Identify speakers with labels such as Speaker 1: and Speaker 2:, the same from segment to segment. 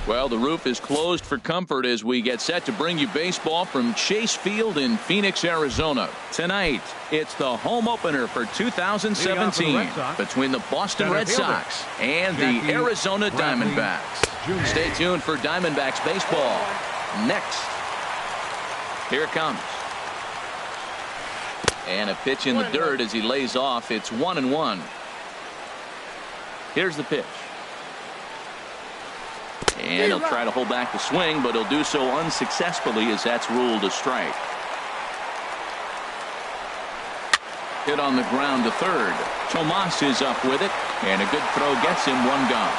Speaker 1: Well, the roof is closed for comfort as we get set to bring you baseball from Chase Field in Phoenix, Arizona. Tonight, it's the home opener for 2017 between the Boston Red Sox and the Arizona Diamondbacks. Stay tuned for Diamondbacks baseball next. Here it comes. And a pitch in the dirt as he lays off. It's 1-1. Here's the pitch. And he'll try to hold back the swing, but he'll do so unsuccessfully as that's ruled a strike. Hit on the ground to third. Tomas is up with it, and a good throw gets him one gone.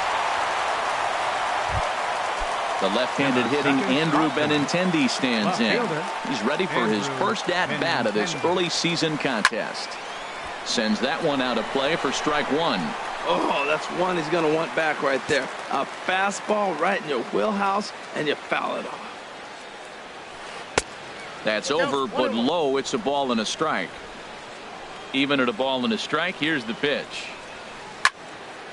Speaker 1: The left-handed hitting Andrew Benintendi stands in. He's ready for his first at-bat of this early season contest. Sends that one out of play for strike one.
Speaker 2: Oh, that's one he's going to want back right there. A fastball right in your wheelhouse, and you foul it off.
Speaker 1: That's over, but low. It's a ball and a strike. Even at a ball and a strike, here's the pitch.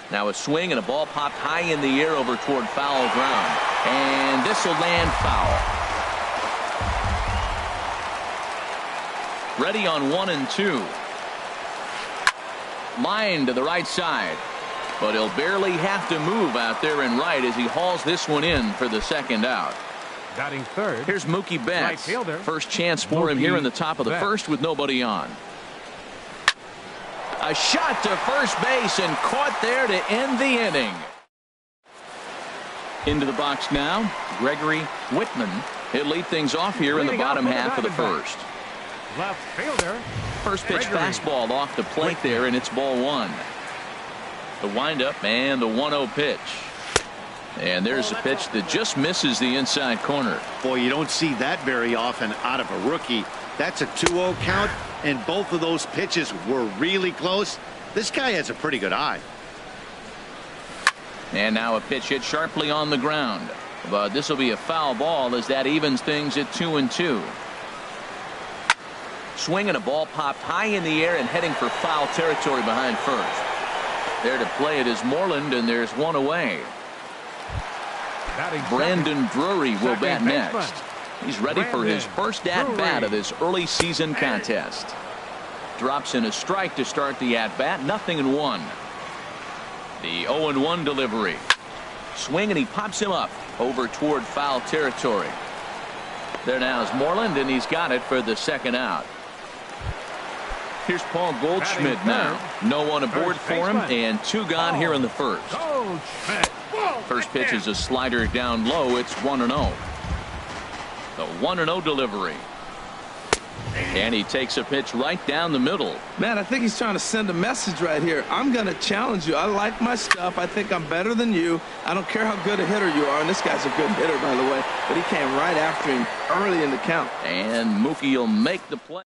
Speaker 1: Now a swing and a ball popped high in the air over toward foul ground. And this will land foul. Ready on 1-2. Line to the right side, but he'll barely have to move out there and right as he hauls this one in for the second out.
Speaker 3: Batting third.
Speaker 1: Here's Mookie Betts.
Speaker 3: Right,
Speaker 1: first chance for him here in the top of the first with nobody on. A shot to first base and caught there to end the inning. Into the box now, Gregory Whitman. He'll lead things off here in the bottom half of the first.
Speaker 3: Left fielder.
Speaker 1: First pitch fastball off the plate there, and it's ball one. The windup and the 1-0 pitch. And there's a pitch that just misses the inside corner.
Speaker 4: Boy, you don't see that very often out of a rookie. That's a 2-0 count, and both of those pitches were really close. This guy has a pretty good eye.
Speaker 1: And now a pitch hit sharply on the ground. But this will be a foul ball as that evens things at 2-2. Swing and a ball popped high in the air and heading for foul territory behind first. There to play it is Moreland, and there's one away. Brandon Drury will bat next. He's ready for his first at-bat of this early season contest. Drops in a strike to start the at-bat. 0-1. The 0-1 delivery. Swing and he pops him up over toward foul territory. There now is Moreland, and he's got it for the second out. Here's Paul Goldschmidt now. No one aboard for him, and two gone here in the first. First pitch is a slider down low. It's 1-0. The 1-0 delivery. And he takes a pitch right down the middle.
Speaker 2: Man, I think he's trying to send a message right here. I'm going to challenge you. I like my stuff. I think I'm better than you. I don't care how good a hitter you are. And this guy's a good hitter, by the way. But he came right after him early in the count.
Speaker 1: And Mookie will make the play.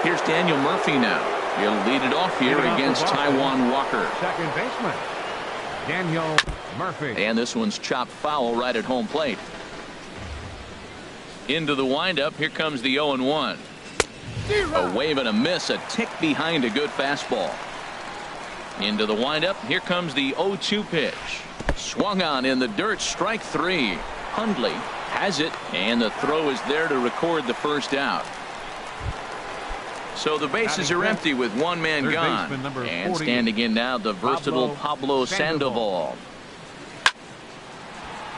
Speaker 1: Here's Daniel Murphy now. He'll lead it off here against Taijuan Walker.
Speaker 3: Second baseman, Daniel Murphy.
Speaker 1: And this one's chopped foul right at home plate. Into the windup. Here comes the 0-1. A wave and a miss. A tick behind a good fastball. Into the windup. Here comes the 0-2 pitch. Swung on in the dirt. Strike three. Hundley has it, and the throw is there to record the first out. So the bases are empty with one man gone. And standing in now, the versatile Pablo Sandoval.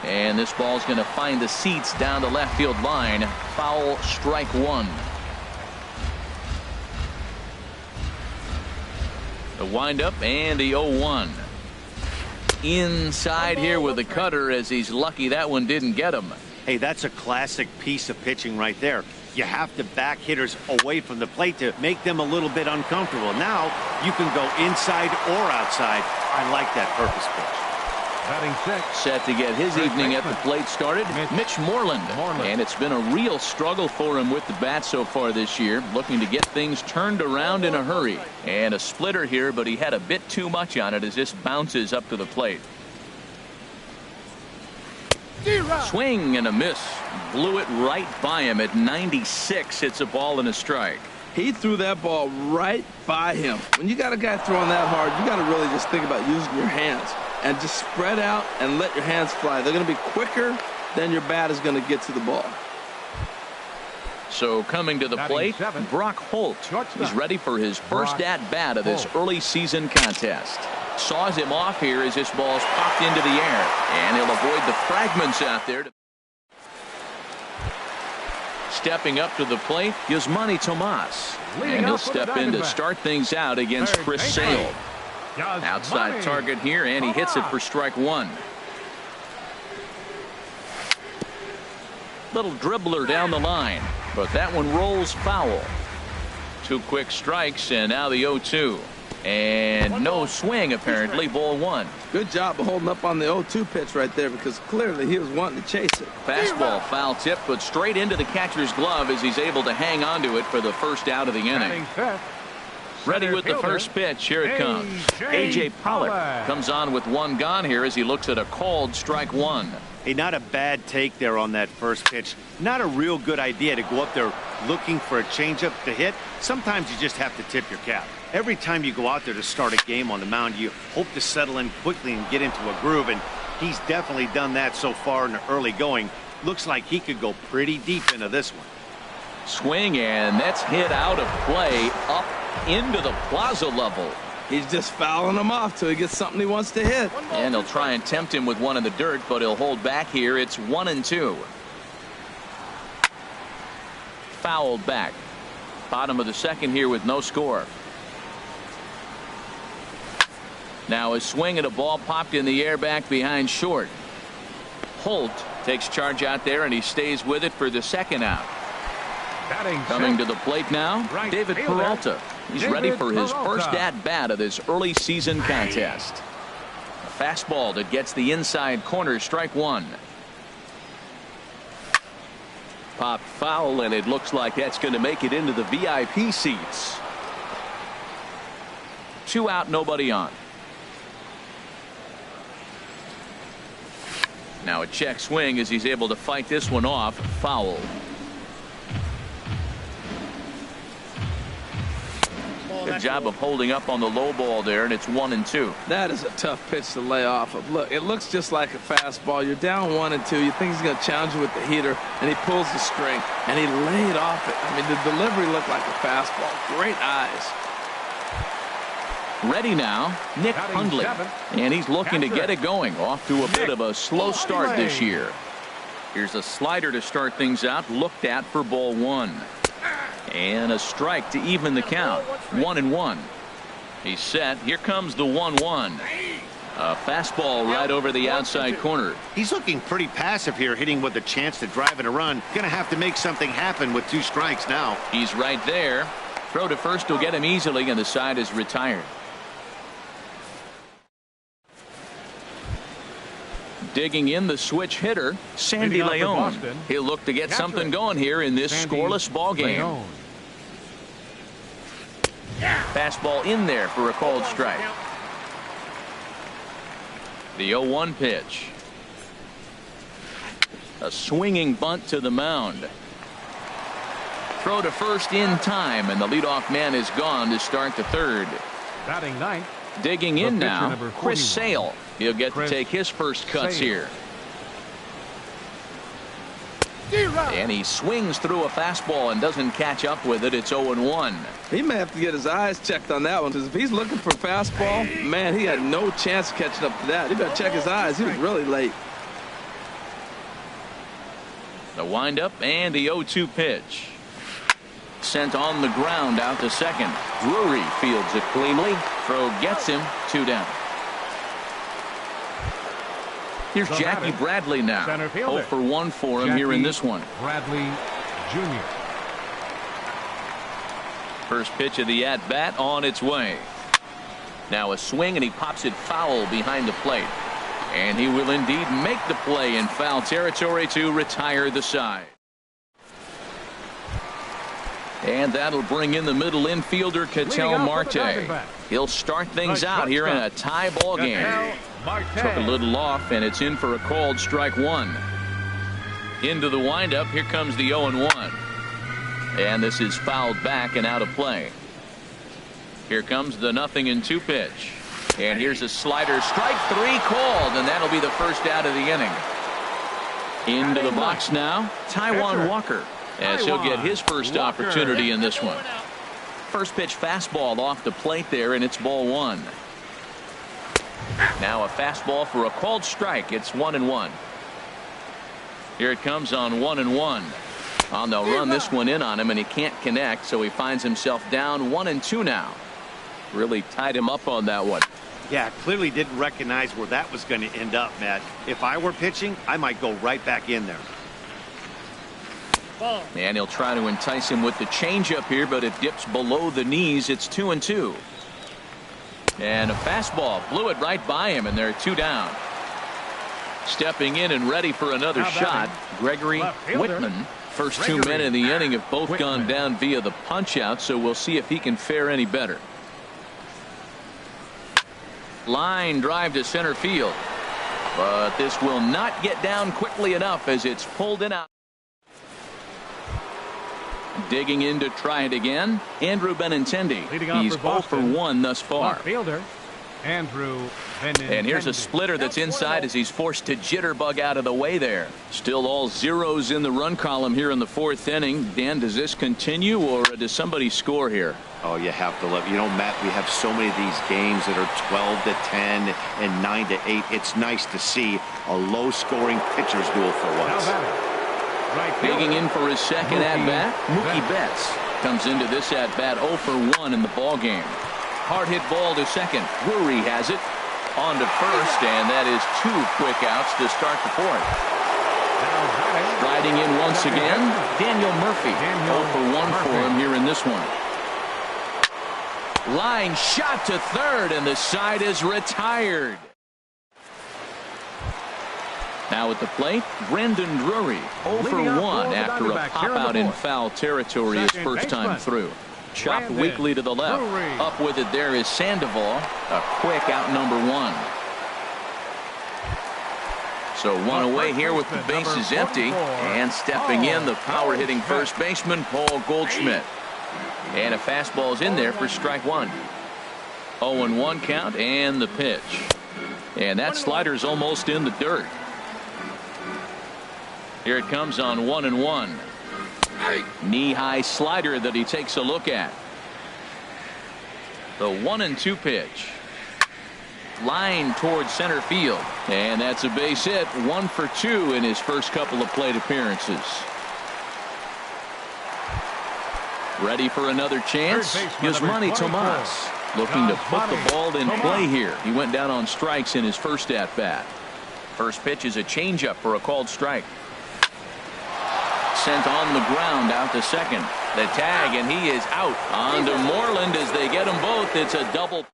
Speaker 1: And this ball's going to find the seats down the left field line. Foul, strike one. The windup and the 0-1. Inside here with the cutter, as he's lucky that one didn't get him.
Speaker 4: Hey, that's a classic piece of pitching right there. You have to back hitters away from the plate to make them a little bit uncomfortable. Now you can go inside or outside. I like that purpose pitch.
Speaker 3: Batting sixth.
Speaker 1: Set to get his evening at the plate started, Mitch Moreland. And it's been a real struggle for him with the bat so far this year, looking to get things turned around in a hurry. And a splitter here, but he had a bit too much on it as this bounces up to the plate. Swing and a miss. Blew it right by him at 96. It's a ball and a strike.
Speaker 2: He threw that ball right by him. When you got a guy throwing that hard, you got to really just think about using your hands and just spread out and let your hands fly. They're going to be quicker than your bat is going to get to the ball.
Speaker 1: So coming to the plate, Brock Holt. He's ready for his first at-bat of this early season contest. Saws him off here as this ball's popped into the air. And he'll avoid the fragments out there. Stepping up to the plate, Yasmani Tomas. And he'll step in to start things out against Chris Sale. Outside target here, and he hits it for strike one. Little dribbler down the line, but that one rolls foul. 2 quick strikes, and now the 0-2. And no swing, apparently. Ball one.
Speaker 2: Good job of holding up on the 0-2 pitch right there, because clearly he was wanting to chase it.
Speaker 1: Fastball foul tip, but straight into the catcher's glove as he's able to hang on to it for the first out of the inning. Ready with the first pitch. Here it comes. A.J. Pollock comes on with one gone here as he looks at a called strike one.
Speaker 4: Hey, not a bad take there on that first pitch. Not a real good idea to go up there looking for a changeup to hit. Sometimes you just have to tip your cap. Every time you go out there to start a game on the mound, you hope to settle in quickly and get into a groove, and he's definitely done that so far in the early going. Looks like he could go pretty deep into this one.
Speaker 1: Swing, and that's hit out of play up into the plaza level.
Speaker 2: He's just fouling him off till he gets something he wants to hit.
Speaker 1: And he'll try and tempt him with one in the dirt, but he'll hold back here. It's 1-2. Fouled back. Bottom of the second here with no score. Now a swing at a ball popped in the air back behind short. Holt takes charge out there, and he stays with it for the second out. Coming to the plate now, David Peralta. He's ready for his first at-bat of this early season contest. A fastball that gets the inside corner, strike one. Popped foul, and it looks like that's going to make it into the VIP seats. 2 out, nobody on. Now a check swing as he's able to fight this one off. Foul. Good job of holding up on the low ball there, and it's 1-2.
Speaker 2: That is a tough pitch to lay off of. Look, it looks just like a fastball. You're down 1-2. You think he's going to challenge you with the heater, and he pulls the string, and he laid off it. I mean, the delivery looked like a fastball. Great eyes.
Speaker 1: Ready now, Nick Hundley, and he's looking to get it going. Off to a bit of a slow start this year. Here's a slider to start things out, looked at for ball one. And a strike to even the count. 1-1. He's set. Here comes the 1-1. A fastball right over the outside corner.
Speaker 4: He's looking pretty passive here, hitting with a chance to drive in a run. Gonna have to make something happen with 2 strikes now.
Speaker 1: He's right there. Throw to first will get him easily, and the side is retired. Digging in the switch hitter, Sandy Leon. He'll look to get something going here in this scoreless ball game. Fastball in there for a called strike. The 0-1 pitch. A swinging bunt to the mound. Throw to first in time, and the leadoff man is gone to start the third.
Speaker 3: Batting ninth.
Speaker 1: Digging in now, Chris Sale. He'll get to take his first cuts here. And he swings through a fastball and doesn't catch up with it. It's 0-1.
Speaker 2: He may have to get his eyes checked on that one, because if he's looking for a fastball, man, he had no chance of catching up to that. He better check his eyes. He was really late.
Speaker 1: The windup and the 0-2 pitch. Sent on the ground out to second. Drury fields it cleanly. Throw gets him. 2 down. Here's Jackie Bradley now. 0 for 1 for him here in this one.
Speaker 3: Bradley Jr.
Speaker 1: First pitch of the at-bat on its way. Now a swing, and he pops it foul behind the plate. And he will indeed make the play in foul territory to retire the side. And that'll bring in the middle infielder, Ketel Marte. He'll start things out here in a tie ball game. Took a little off, and it's in for a called strike one. Into the windup. Here comes the 0-1. And this is fouled back and out of play. Here comes the 0-2 pitch. And here's a slider. Strike 3 called, and that'll be the first out of the inning. Into the box now, Taijuan Walker, as he'll get his first opportunity in this one. First pitch fastball off the plate there, and it's ball 1. Now a fastball for a called strike. It's 1-1. Here it comes on 1-1. On they'll run this one in on him, and he can't connect, so he finds himself down 1-2 now. Really tied him up on that one.
Speaker 4: Yeah, clearly didn't recognize where that was going to end up, Matt. If I were pitching, I might go right back in there.
Speaker 1: And he'll try to entice him with the changeup here, but it dips below the knees. It's 2-2. And a fastball blew it right by him, and they're 2 down. Stepping in and ready for another shot, Gregory Whitman. First 2 men in the inning have both gone down via the punch out, so we'll see if he can fare any better. Line drive to center field, but this will not get down quickly enough as it's pulled in out. Digging in to try it again, Andrew Benintendi. He's 0 for 1 thus far.
Speaker 3: Fielder Andrew Benintendi.
Speaker 1: And here's a splitter that's inside as he's forced to jitterbug out of the way there. Still all zeros in the run column here in the 4th inning. Dan, does this continue, or does somebody score here?
Speaker 4: Oh, you have to love. You know, Matt, we have so many of these games that are 12-10 and 9-8. It's nice to see a low-scoring pitcher's duel for once.
Speaker 1: Digging in for his second at-bat, Mookie Betts comes into this at-bat 0 for 1 in the ball game. Hard hit ball to second. Drury has it on to first, and that is 2 quick outs to start the 4th. Riding in once again, Daniel Murphy. 0 for 1 for him here in this one. Line shot to third, and the side is retired. Now at the plate, Brandon Drury, 0 for 1 after a pop out in foul territory his first time through. Chopped weakly to the left. Up with it there is Sandoval. A quick out number 1. So 1 away here with the bases empty. And stepping in, the power hitting first baseman, Paul Goldschmidt. And a fastball's in there for strike 1. 0-1 count, and the pitch. And that slider's almost in the dirt. Here it comes on 1-1. Knee-high slider that he takes a look at. The 1-2 pitch. Line towards center field. And that's a base hit. 1 for 2 in his first couple of plate appearances. Ready for another chance? Yasmani Tomas looking to put the ball in play here. He went down on strikes in his first at-bat. First pitch is a changeup for a called strike. Sent on the ground out to second. The tag, and he is out. On to Moreland as they get them both. It's a double.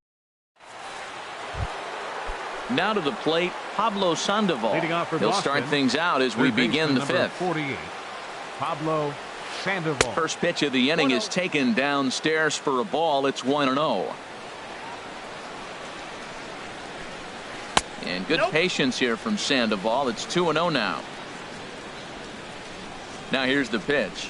Speaker 1: Now to the plate, Pablo Sandoval. He'll start things out as we begin the 5th.
Speaker 3: 48, Pablo Sandoval.
Speaker 1: First pitch of the inning is taken downstairs for a ball. It's 1-0. And good patience here from Sandoval. It's 2-0 now. Now here's the pitch.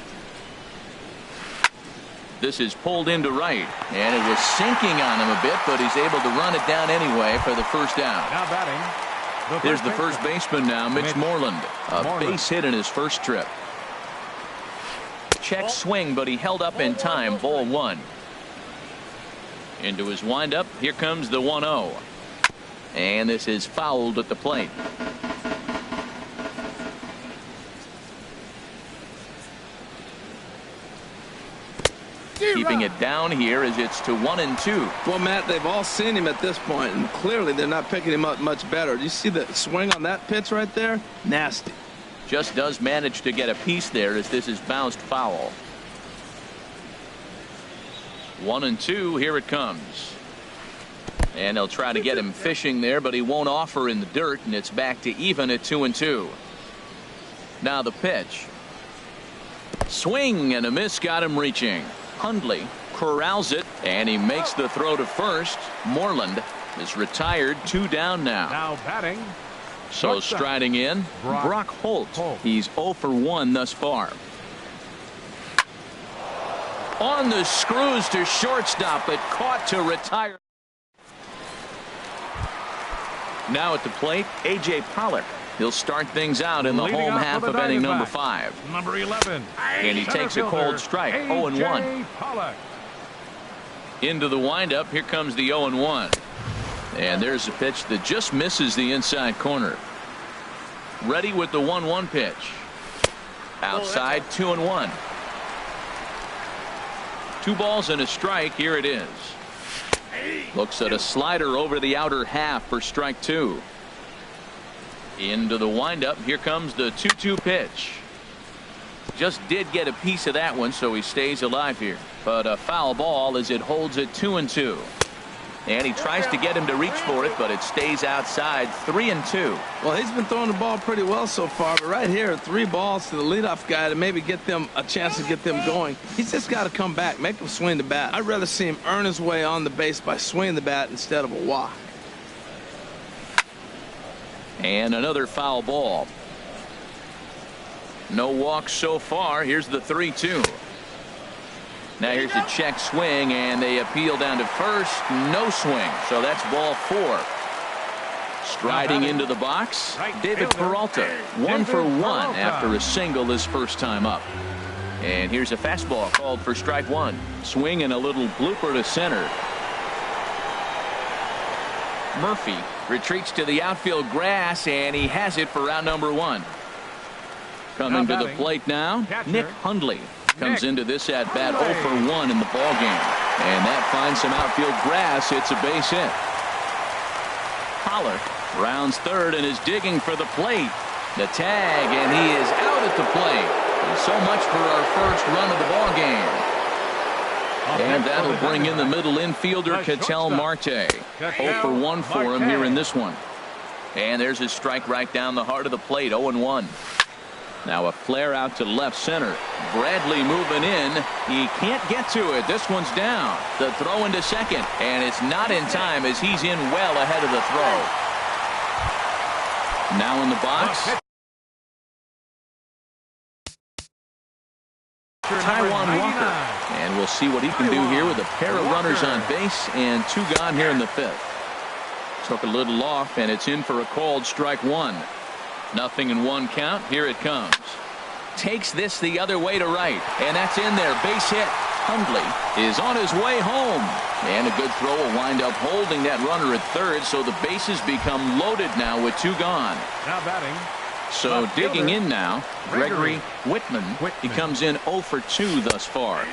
Speaker 1: This is pulled into right, and it was sinking on him a bit, but he's able to run it down anyway for the first out.
Speaker 3: Now batting.
Speaker 1: There's the first baseman now, Mitch Moreland. A base hit in his first trip. Check swing, but he held up in time. Ball 1. Into his windup. Here comes the 1-0. And this is fouled at the plate. Keeping it down here as it's to 1-2.
Speaker 2: Well, Matt, they've all seen him at this point, and clearly they're not picking him up much better. Do you see the swing on that pitch right there? Nasty.
Speaker 1: Just does manage to get a piece there as this is bounced foul. 1-2. Here it comes. And they'll try to get him fishing there, but he won't offer in the dirt, and it's back to even at 2-2. Now the pitch. Swing and a miss got him reaching. Hundley corrals it, and he makes the throw to first. Moreland is retired. 2 down now.
Speaker 3: Now batting.
Speaker 1: So striding in, Brock Holt. He's 0 for 1 thus far. On the screws to shortstop, but caught to retire. Now at the plate, A.J. Pollock. He'll start things out in the
Speaker 3: Leading
Speaker 1: home
Speaker 3: off
Speaker 1: half
Speaker 3: for the
Speaker 1: of inning number
Speaker 3: Diamondbacks,
Speaker 1: 5.
Speaker 3: Number 11.
Speaker 1: And he takes a cold strike, 0-1.
Speaker 3: Pollock.
Speaker 1: Into the windup, here comes the 0-1. And there's a pitch that just misses the inside corner. Ready with the 1-1 pitch. Outside, 2-1. 2 balls and a strike. Here it is. Looks at a slider over the outer half for strike 2. Into the windup. Here comes the 2-2 pitch. Just did get a piece of that one, so he stays alive here. But a foul ball as it holds it 2-2. And he tries to get him to reach for it, but it stays outside, 3-2.
Speaker 2: Well, he's been throwing the ball pretty well so far, but right here, 3 balls to the leadoff guy to maybe get them a chance to get them going. He's just got to come back, make him swing the bat. I'd rather see him earn his way on the base by swinging the bat instead of a walk.
Speaker 1: And another foul ball. No walks so far. Here's the 3-2. Now here's a check swing, and they appeal down to first. No swing, so that's ball 4. Striding into the box, David Peralta. 1 for 1 after a single his first time up. And here's a fastball called for strike 1. Swing and a little blooper to center. Murphy retreats to the outfield grass, and he has it for round number 1. Coming to the plate now, Nick Hundley comes into this at bat 0 for 1 in the ball game, and that finds some outfield grass. It's a base hit. Pollock rounds third and is digging for the plate. The tag, and he is out at the plate. And so much for our first run of the ball game. And that'll bring in the middle infielder Ketel Marte. 0 for 1 for him here in this one. And there's his strike right down the heart of the plate, 0-1. Now a flare out to left center. Bradley moving in. He can't get to it. This one's down. The throw into second, and it's not in time as he's in well ahead of the throw. Now in the box, Taijuan Walker, and we'll see what he can do here with a pair of runners on base and 2 gone here in the 5th. Took a little off, and it's in for a called strike 1. 0-1 count. Here it comes. Takes this the other way to right, and that's in there. Base hit. Hundley is on his way home, and a good throw will wind up holding that runner at third, so the bases become loaded now with 2 gone.
Speaker 3: Now batting.
Speaker 1: So digging in now, Gregory Whitman. He comes in 0 for 2 thus far.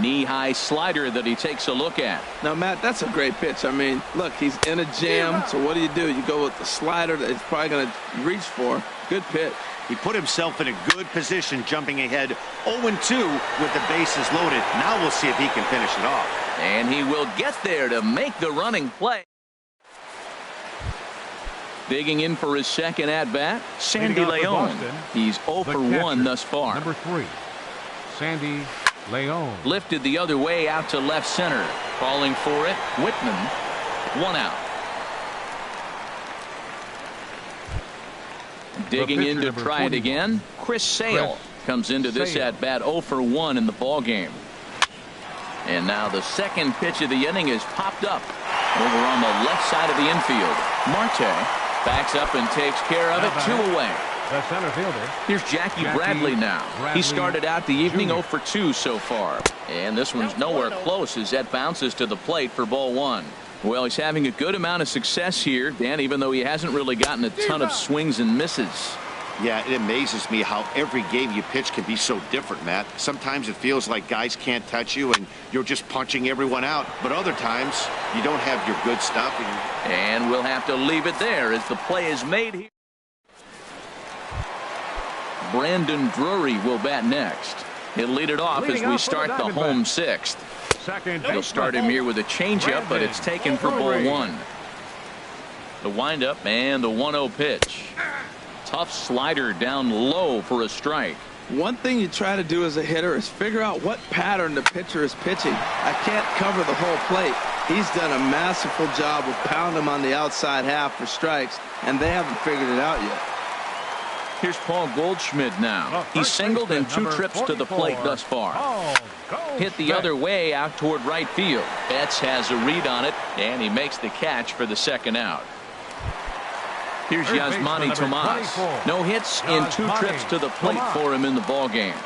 Speaker 1: Knee-high slider that he takes a look at.
Speaker 2: Now, Matt, that's a great pitch. I mean, look, he's in a jam, so what do? You go with the slider that he's probably going to reach for. Good pitch.
Speaker 4: He put himself in a good position, jumping ahead 0-2 with the bases loaded. Now we'll see if he can finish it off.
Speaker 1: And he will get there to make the running play. Digging in for his second at-bat, Sandy Leon. He's 0 for 1 thus far.
Speaker 3: Number 3, Sandy Leon.
Speaker 1: Lifted the other way out to left center. Calling for it, Whitman. 1 out. Digging in to try it again, Chris Sale comes into this at-bat 0 for 1 in the ball game. And now the second pitch of the inning is popped up over on the left side of the infield. Marte backs up and takes care of it. 2 away.
Speaker 3: The center fielder.
Speaker 1: Here's Jackie Bradley now. He started out the evening 0 for 2 so far. And this one's nowhere close as that bounces to the plate for ball 1. Well, he's having a good amount of success here, Dan, even though he hasn't really gotten a ton of swings and misses.
Speaker 4: Yeah, it amazes me how every game you pitch can be so different, Matt. Sometimes it feels like guys can't touch you and you're just punching everyone out. But other times you don't have your good stuff.
Speaker 1: And we'll have to leave it there as the play is made here. Brandon Drury will bat next. He'll lead it off as we start the home 6th. He'll start him here with a changeup, but it's taken for ball 1. The windup and the 1-0 pitch. Tough slider down low for a strike.
Speaker 2: One thing you try to do as a hitter is figure out what pattern the pitcher is pitching. I can't cover the whole plate. He's done a masterful job of pounding him on the outside half for strikes, and they haven't figured it out yet.
Speaker 1: Here's Paul Goldschmidt now. He's singled in 2 trips to the plate thus far. hit the other way out toward right field. Betts has a read on it, and he makes the catch for the second out. Here's Yasmani Tomas. No hits in 2 trips to the plate for him in the ballgame.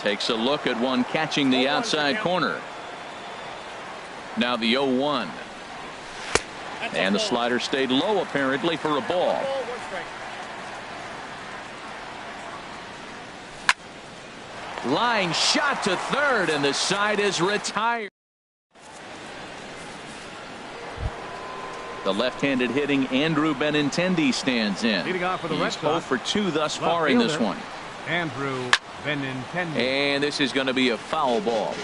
Speaker 1: Takes a look at one catching the outside corner. Now the 0-1. And the slider stayed low apparently for a ball. Line shot to third, and the side is retired. The left-handed hitting Andrew Benintendi stands in. He's 0 for 2 thus far in this one.
Speaker 3: Andrew Benintendi.
Speaker 1: And this is going to be a foul ball.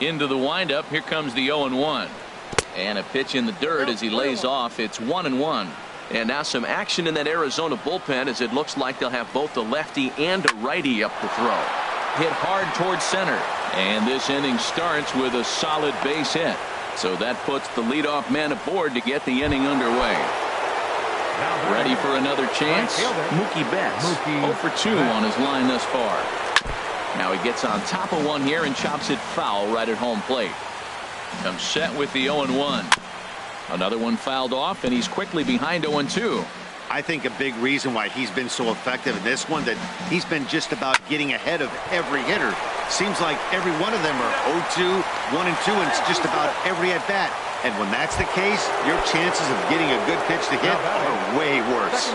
Speaker 1: Into the windup. Here comes the 0-1. And a pitch in the dirt as he lays off. It's 1-1. And now some action in that Arizona bullpen as it looks like they'll have both a lefty and a righty up to throw. Hit hard towards center. And this inning starts with a solid base hit. So that puts the leadoff man aboard to get the inning underway. Ready for another chance? Mookie Betts. 0 for 2 on his line thus far. Now he gets on top of one here and chops it foul right at home plate. Comes set with the 0-1. Another one fouled off, and he's quickly behind 0-2.
Speaker 4: I think a big reason why he's been so effective in this one that he's been just about getting ahead of every hitter. Seems like every one of them are 0-2, 1-2, and it's just about every at bat. And when that's the case, your chances of getting a good pitch to hit are way worse.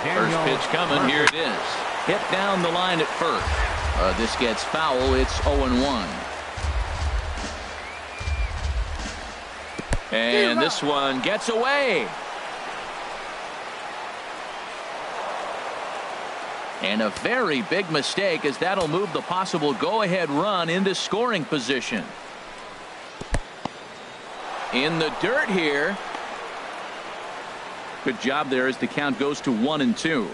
Speaker 1: First pitch coming. Here it is. Hit down the line at first. This gets foul. It's 0-1. And this one gets away. And a very big mistake, as that'll move the possible go-ahead run into scoring position. In the dirt here. Good job there as the count goes to 1-2.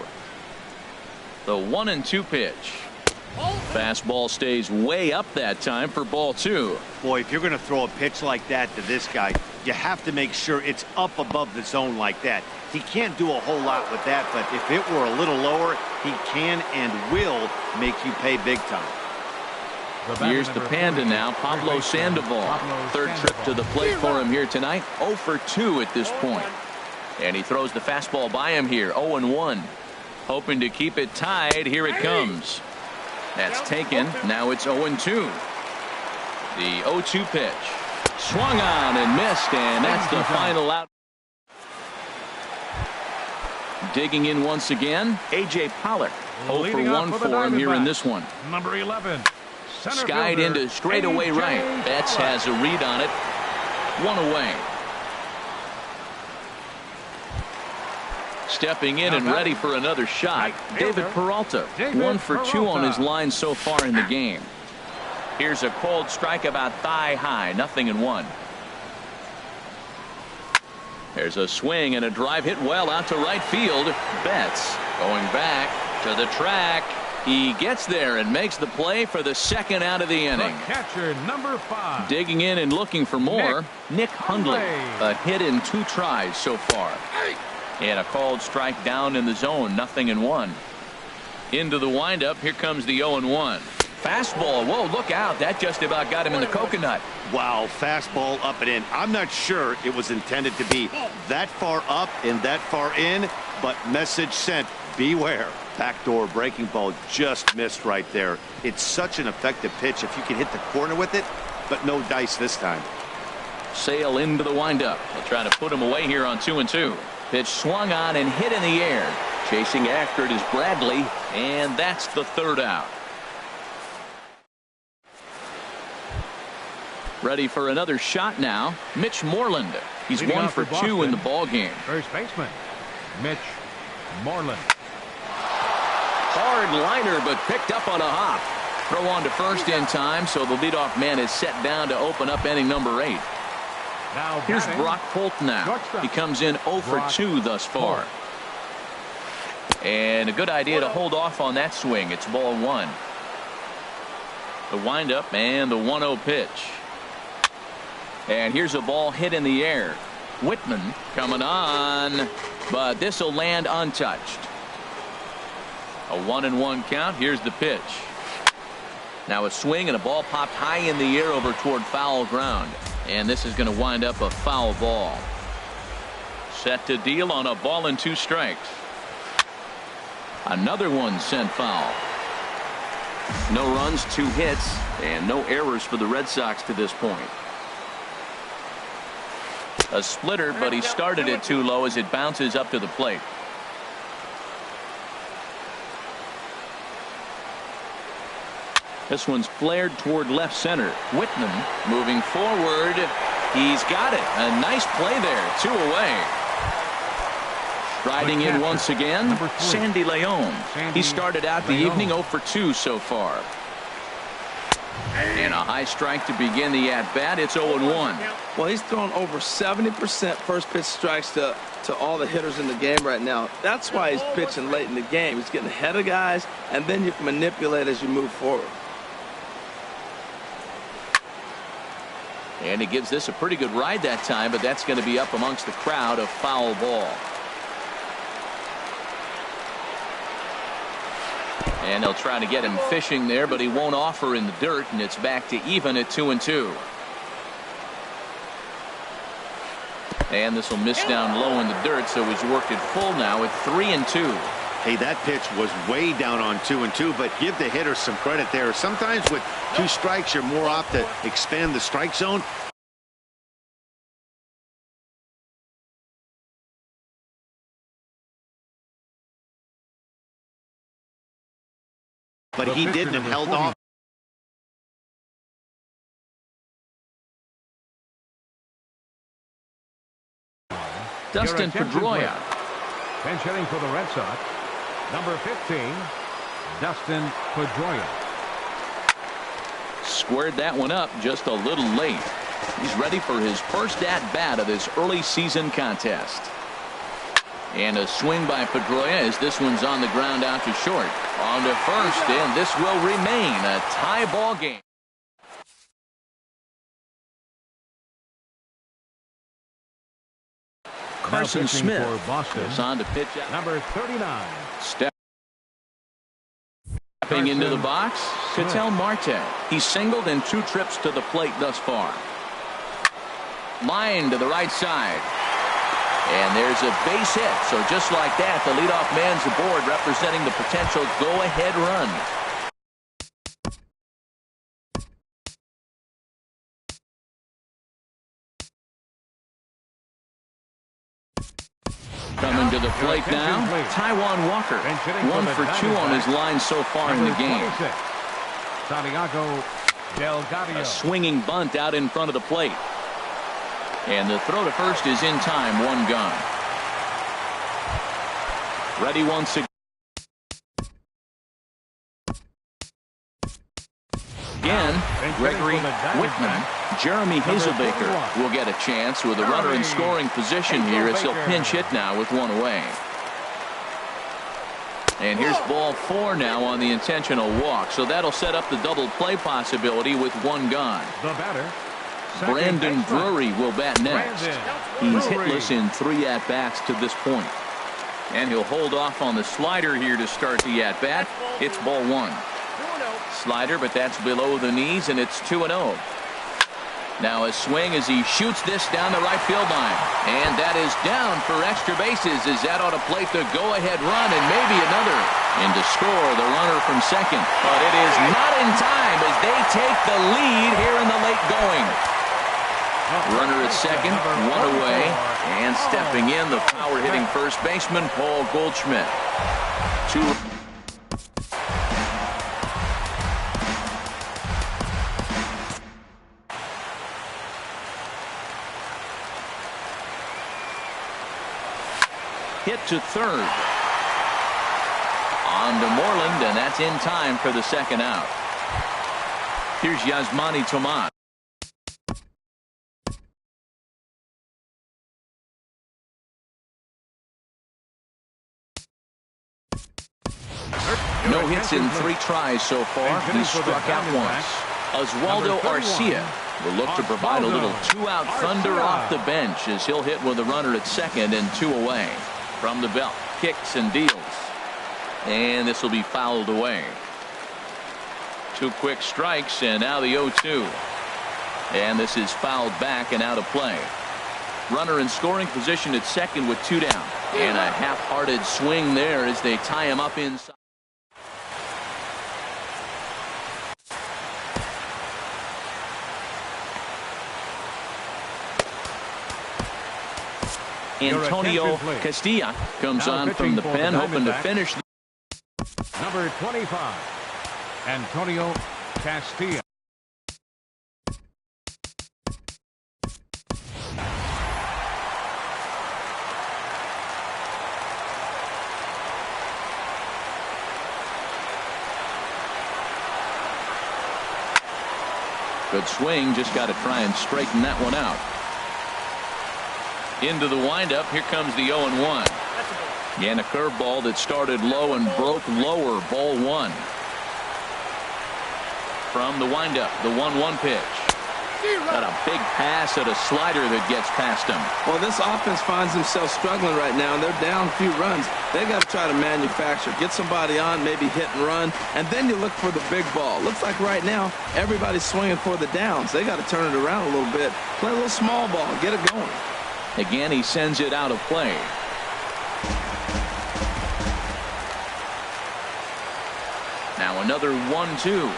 Speaker 1: The 1-2 pitch. Fastball stays way up that time for ball 2.
Speaker 4: Boy, if you're going to throw a pitch like that to this guy, you have to make sure it's up above the zone like that. He can't do a whole lot with that, but if it were a little lower, he can and will make you pay big time.
Speaker 1: Here's the Panda now, Pablo Sandoval. Third trip to the plate for him here tonight. 0 for 2 at this point. And he throws the fastball by him here. 0-1. Hoping to keep it tied. Here it comes. That's taken. Now it's 0-2. The 0-2 pitch. Swung on and missed, and that's the final out. Digging in once again, A.J. Pollock. 0 for 1 for him here in this one.
Speaker 3: Number 11.
Speaker 1: Skied into straightaway right. Betts has a read on it. 1 away. Stepping in and ready for another shot, David Peralta. 1 for 2 on his line so far in the game. Here's a cold strike about thigh high. 0-1. There's a swing and a drive hit well out to right field. Betts going back to the track. He gets there and makes the play for the second out of the inning.
Speaker 3: The catcher, number 5.
Speaker 1: Digging in and looking for more. Nick Hundley. A hit in 2 tries so far. And a called strike down in the zone. 0-1. Into the windup. Here comes the 0-1. Fastball. Whoa, look out. That just about got him in the coconut.
Speaker 4: Wow, fastball up and in. I'm not sure it was intended to be that far up and that far in, but message sent. Beware. Backdoor breaking ball just missed right there. It's such an effective pitch if you can hit the corner with it, but no dice this time.
Speaker 1: Sale into the windup. They'll try to put him away here on 2-2. Pitch swung on and hit in the air. Chasing after it is Bradley, and that's the third out. Ready for another shot now. Mitch Moreland. He's 1 for 2 in the ball game.
Speaker 3: First baseman, Mitch Moreland.
Speaker 1: Hard liner, but picked up on a hop. Throw on to first in time, so the leadoff man is set down to open up inning number 8.
Speaker 3: Now
Speaker 1: here's Brock Holt now. He comes in 0 for 2 thus far. And a good idea to hold off on that swing. It's ball 1. The windup and the 1-0 pitch. And here's a ball hit in the air. Whitman coming on, but this will land untouched. A 1-1 count. Here's the pitch. Now a swing and a ball popped high in the air over toward foul ground. And this is going to wind up a foul ball. Set to deal on a ball and 2 strikes. Another one sent foul. No runs, 2 hits, and no errors for the Red Sox to this point. A splitter, but he started it too low as it bounces up to the plate. This one's flared toward left center. Whitman moving forward. He's got it. A nice play there. 2 away. Riding in once again, Sandy Leon. He started out the evening 0 for 2 so far. And a high strike to begin the at-bat. It's 0-1.
Speaker 2: Well, he's thrown over 70% first pitch strikes to all the hitters in the game right now. That's why he's pitching late in the game. He's getting ahead of guys, and then you can manipulate as you move forward.
Speaker 1: And he gives this a pretty good ride that time, but that's going to be up amongst the crowd. A foul ball. And they'll try to get him fishing there, but he won't offer in the dirt, and it's back to even at 2-2. And this will miss down low in the dirt, so he's worked it full now at 3-2.
Speaker 4: Hey, that pitch was way down on 2-2, but give the hitter some credit there. Sometimes with 2 strikes, you're more apt to expand the strike zone. But he didn't and held off.
Speaker 1: Dustin Pedroia.
Speaker 3: Bench hitting for the Red Sox, number 15, Dustin Pedroia.
Speaker 1: Squared that one up just a little late. He's ready for his first at-bat of this early season contest. And a swing by Pedroia as this one's on the ground out to short. On to first, and this will remain a tie ball game. Carson Smith
Speaker 3: for Boston
Speaker 1: goes on to pitch out.
Speaker 3: Number 39.
Speaker 1: Stepping into the box, Ketel Marte. He's singled in 2 trips to the plate thus far. Line to the right side. And there's a base hit. So just like that, the leadoff man's aboard, representing the potential go-ahead run. Coming to the plate now, Taijuan Walker. 1 for 2 on his line so far in the game.
Speaker 3: Santiago Delgado.
Speaker 1: A swinging bunt out in front of the plate. And the throw to first is in time. 1 gone. Ready once again. Gregory Whitman. Jeremy Hazelbaker will get a chance with a runner in scoring position here as he'll pinch hit now with 1 away. And here's ball 4 now on the intentional walk. So that'll set up the double play possibility with 1 gone.
Speaker 3: The batter,
Speaker 1: Brandon Drury will bat next. He's hitless in 3 at-bats to this point. And he'll hold off on the slider here to start the at-bat. It's ball 1. Slider, but that's below the knees, and it's 2-0. Now a swing as he shoots this down the right field line. And that is down for extra bases as that ought to plate the go-ahead run and maybe another. And to score the runner from second. But it is not in time as they take the lead here in the late going. Runner at second, 1 away. And stepping in, the power-hitting first baseman, Paul Goldschmidt. 2. Hit to third. On to Moreland, and that's in time for the second out. Here's Yasmani Tomas. No hits in 3 tries so far. He's struck out once. Oswaldo Arcia will look to provide a little two-out thunder off the bench as he'll hit with a runner at second and 2 away. From the belt, kicks and deals. And this will be fouled away. 2 quick strikes, and now the 0-2. And this is fouled back and out of play. Runner in scoring position at second with 2 down. And a half-hearted swing there as they tie him up inside. Antonio Castilla comes on from the pen, hoping to finish.
Speaker 3: Number 25, Antonio Castilla.
Speaker 1: Good swing, just got to try and straighten that one out. Into the windup, here comes the 0-1. And a curveball that started low and broke lower, ball 1. From the windup, the 1-1 pitch. Got a big pass at a slider that gets past him.
Speaker 2: Well, this offense finds themselves struggling right now, and they're down a few runs. They got to try to manufacture, get somebody on, maybe hit and run, and then you look for the big ball. Looks like right now everybody's swinging for the downs. They got to turn it around a little bit, play a little small ball, get it going.
Speaker 1: Again, he sends it out of play. Now another 1-2.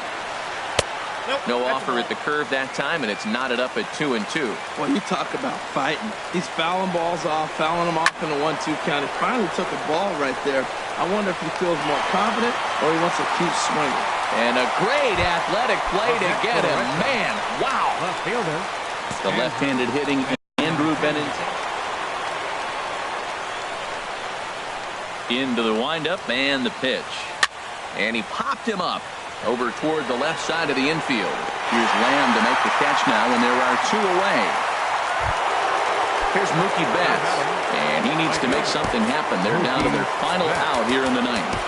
Speaker 1: No offer at the curve that time, and it's knotted up at 2-2.
Speaker 2: Well, you talk about fighting. He's fouling balls off, fouling them off in the 1-2 count. He finally took a ball right there. I wonder if he feels more confident or he wants to keep swinging.
Speaker 1: And a great athletic play to get him. Man, wow.
Speaker 3: Left fielder.
Speaker 1: The left-handed hitting Andrew Benintendi. Into the windup and the pitch. And he popped him up over toward the left side of the infield. Here's Lamb to make the catch now, and there are 2 away. Here's Mookie Betts, and he needs to make something happen. They're down to their final out here in the 9th.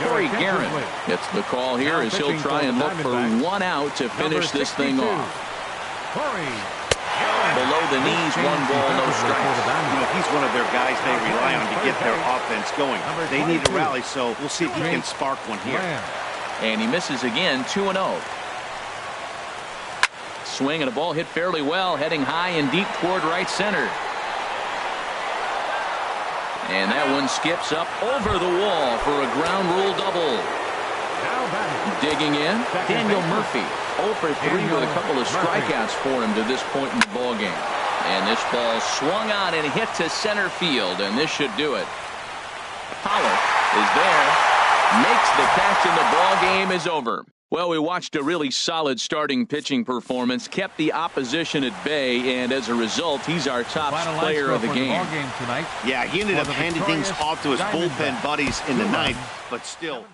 Speaker 1: Corey Guerin gets the call here as he'll try and look for 1 out to finish this thing off. Below the knees, 1 ball, no strikes.
Speaker 4: You know, he's one of their guys they rely on to get their offense going. They need a rally, so we'll see if he can spark one here.
Speaker 1: And he misses again, 2-0. Swing and a ball hit fairly well, heading high and deep toward right center. And that one skips up over the wall for a ground rule double. Digging in, Daniel Murphy. 0 for 3 with a couple of strikeouts for him to this point in the ballgame. And this ball swung on and hit to center field, and this should do it. Pollard is there, makes the catch, and the ballgame is over. Well, we watched a really solid starting pitching performance, kept the opposition at bay, and as a result, he's our top player of the game.
Speaker 4: Yeah, he ended up handing things off to his bullpen buddies in the 9th, but still.